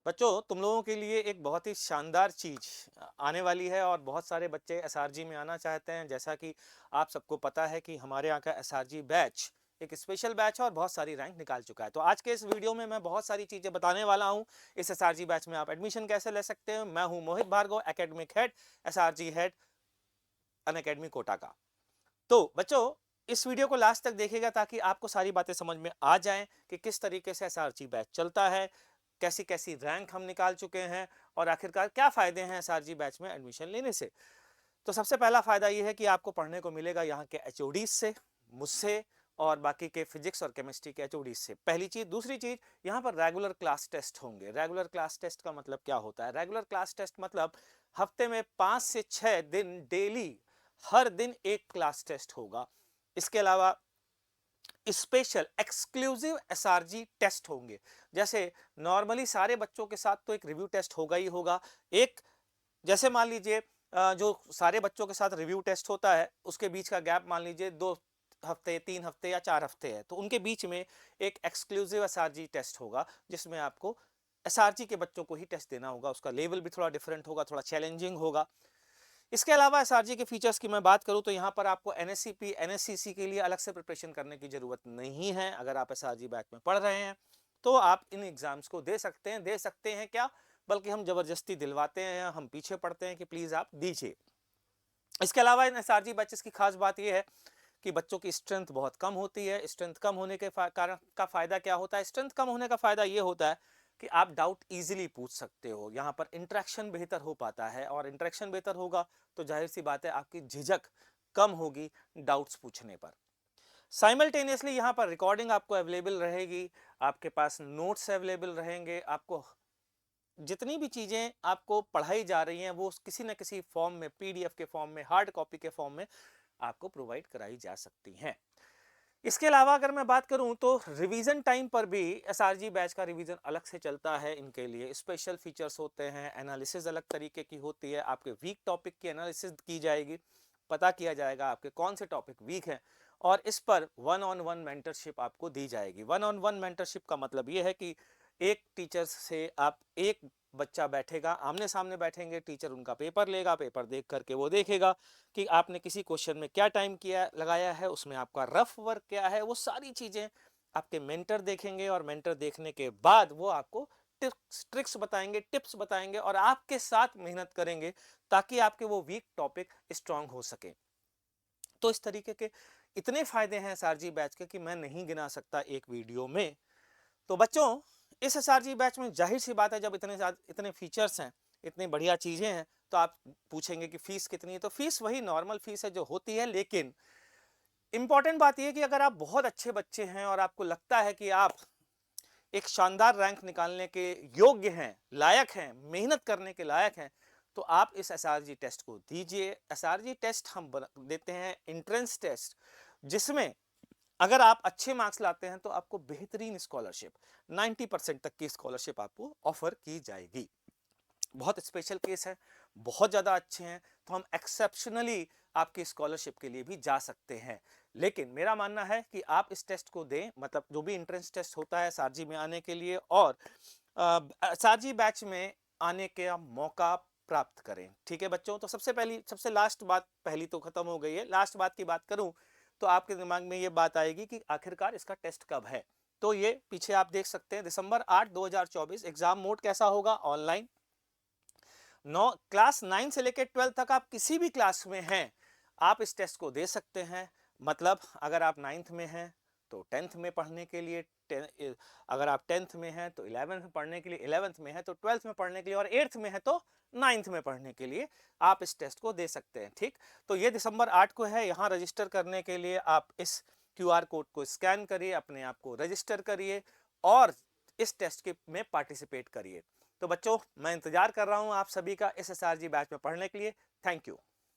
बच्चों, तुम लोगों के लिए एक बहुत ही शानदार चीज आने वाली है और बहुत सारे बच्चे एसआरजी में आना चाहते हैं। जैसा कि आप सबको पता है कि हमारे यहाँ का एसआरजी बैच एक स्पेशल बैच है और बहुत सारी रैंक निकाल चुका है। तो आज के इस वीडियो में मैं बहुत सारी चीजें बताने वाला हूँ। इस एसआरजी बैच में आप एडमिशन कैसे ले सकते हैं। मैं हूँ Mohit Bhargava, academic head, SRG head Unacademy Kota का। तो बच्चों, इस वीडियो को लास्ट तक देखिएगा ताकि आपको सारी बातें समझ में आ जाएं कि किस तरीके से एसआरजी बैच चलता है, कैसी कैसी रैंक हम निकाल चुके हैं और आखिरकार क्या फायदे हैं एसआरजी बैच में एडमिशन लेने से। तो सबसे पहला फायदा यह है कि आपको पढ़ने को मिलेगा यहाँ के एचओडीज से, मुझसे और बाकी के फिजिक्स और केमिस्ट्री के एचओडीज से। पहली चीज। दूसरी चीज, यहाँ पर रेगुलर क्लास टेस्ट होंगे। रेगुलर क्लास टेस्ट का मतलब क्या होता है? रेगुलर क्लास टेस्ट मतलब हफ्ते में 5 से 6 दिन डेली हर दिन एक क्लास टेस्ट होगा। इसके अलावा स्पेशल एक्सक्लूसिव एसआरजी टेस्ट होंगे। जैसे नॉर्मली सारे बच्चों के साथ तो एक रिव्यू टेस्ट होगा ही होगा। एक जैसे मान लीजिए जो सारे बच्चों के साथ रिव्यू टेस्ट होता है उसके बीच का गैप मान लीजिए 2 हफ्ते, 3 हफ्ते या 4 हफ्ते है, तो उनके बीच में एक एक्सक्लूसिव एसआरजी टेस्ट होगा जिसमें आपको एसआरजी के बच्चों को ही टेस्ट देना होगा। उसका लेवल भी थोड़ा डिफरेंट होगा, थोड़ा चैलेंजिंग होगा। इसके अलावा एसआरजी के फीचर्स की मैं बात करूं तो यहाँ पर आपको एनएससीपी, एनएससीसी के लिए अलग से प्रिपरेशन करने की जरूरत नहीं है। अगर आप एसआरजी बैच में पढ़ रहे हैं तो आप इन एग्जाम्स को दे सकते हैं क्या, बल्कि हम जबरदस्ती दिलवाते हैं, हम पीछे पड़ते हैं कि प्लीज आप दीजिए। इसके अलावा इन एसआरजी बैचेस की खास बात यह है कि बच्चों की स्ट्रेंथ बहुत कम होती है। स्ट्रेंथ कम होने के कारण का फायदा क्या होता है? स्ट्रेंथ कम होने का फायदा यह होता है कि आप डाउट इजीली पूछ सकते हो। यहाँ पर इंटरेक्शन बेहतर हो पाता है और इंटरेक्शन बेहतर होगा तो जाहिर सी बात है आपकी झिझक कम होगी डाउट्स पूछने पर। साइमल्टेनियसली यहाँ पर रिकॉर्डिंग आपको अवेलेबल रहेगी, आपके पास नोट्स अवेलेबल रहेंगे। आपको जितनी भी चीजें आपको पढ़ाई जा रही हैं वो किसी न किसी फॉर्म में, पीडीएफ के फॉर्म में, हार्ड कॉपी के फॉर्म में आपको प्रोवाइड कराई जा सकती हैं। इसके अलावा अगर मैं बात करूं तो रिवीजन टाइम पर भी एसआरजी बैच का रिवीजन अलग से चलता है। इनके लिए स्पेशल फीचर्स होते हैं, एनालिसिस अलग तरीके की होती है। आपके वीक टॉपिक की एनालिसिस की जाएगी, पता किया जाएगा आपके कौन से टॉपिक वीक हैं और इस पर वन ऑन वन मेंटरशिप आपको दी जाएगी। वन ऑन वन मेंटरशिप का मतलब यह है कि एक टीचर से आप, एक बच्चा बैठेगा, आमने सामने बैठेंगे, टीचर उनका पेपर लेगा, पेपर देख करके वो देखेगा कि आपने किसी क्वेश्चन में क्या टाइम किया लगाया है, उसमें आपका रफ वर्क क्या है, वो सारी चीजें आपके मेंटर देखेंगे और मेंटर देखने के बाद वो आपको टिप्स ट्रिक्स बताएंगे, टिप्स बताएंगे और आपके साथ मेहनत करेंगे ताकि आपके वो वीक टॉपिक स्ट्रांग हो सके। तो इस तरीके के इतने फायदे हैं एसआरजी बैच के कि मैं नहीं गिना सकता एक वीडियो में। तो बच्चों, इस एसआरजी बैच में जाहिर सी बात है जब इतने फीचर्स हैं, इतनी बढ़िया चीजें हैं, तो आप पूछेंगे कि फीस कितनी है। तो फीस वही नॉर्मल फीस है जो होती है, लेकिन इंपॉर्टेंट बात यह कि अगर आप बहुत अच्छे बच्चे हैं और आपको लगता है कि आप एक शानदार रैंक निकालने के योग्य हैं, लायक हैं, मेहनत करने के लायक हैं, तो आप इस एसआरजी टेस्ट को दीजिए। एसआरजी टेस्ट हम देते हैं एंट्रेंस टेस्ट, जिसमें अगर आप अच्छे मार्क्स लाते हैं तो आपको बेहतरीन स्कॉलरशिप, 90% तक की स्कॉलरशिप आपको ऑफर की जाएगी। बहुत स्पेशल केस है, बहुत ज़्यादा अच्छे हैं तो हम एक्सेप्शनली आपकी स्कॉलरशिप के लिए भी जा सकते हैं। लेकिन मेरा मानना है कि आप इस टेस्ट को दें, मतलब जो भी एंट्रेंस टेस्ट होता है सारजी में आने के लिए, और सारजी बैच में आने का मौका प्राप्त करें। ठीक है बच्चों, तो सबसे लास्ट बात, पहली तो खत्म हो गई है, लास्ट बात की बात करूं तो आपके दिमाग में ये बात आएगी कि आखिरकार इसका टेस्ट कब है। तो ये पीछे आप देख सकते हैं, दिसंबर 8 2024। एग्जाम मोड कैसा होगा? ऑनलाइन। क्लास 9 से लेकर 12 तक आप किसी भी क्लास में हैं आप इस टेस्ट को दे सकते हैं। मतलब अगर आप 9th में हैं तो 10th में पढ़ने के लिए, अगर आप 10th में हैं तो 11th में पढ़ने के लिए, 11th में है तो 12th में पढ़ने के लिए, और 8th में है तो 9th में पढ़ने के लिए आप इस टेस्ट को दे सकते हैं। ठीक, तो ये दिसंबर 8 को है। यहाँ रजिस्टर करने के लिए आप इस क्यूआर कोड को स्कैन करिए, अपने आप को रजिस्टर करिए और इस टेस्ट के में पार्टिसिपेट करिए। तो बच्चों, मैं इंतजार कर रहा हूं आप सभी का इस एसआरजी बैच में पढ़ने के लिए। Thank you.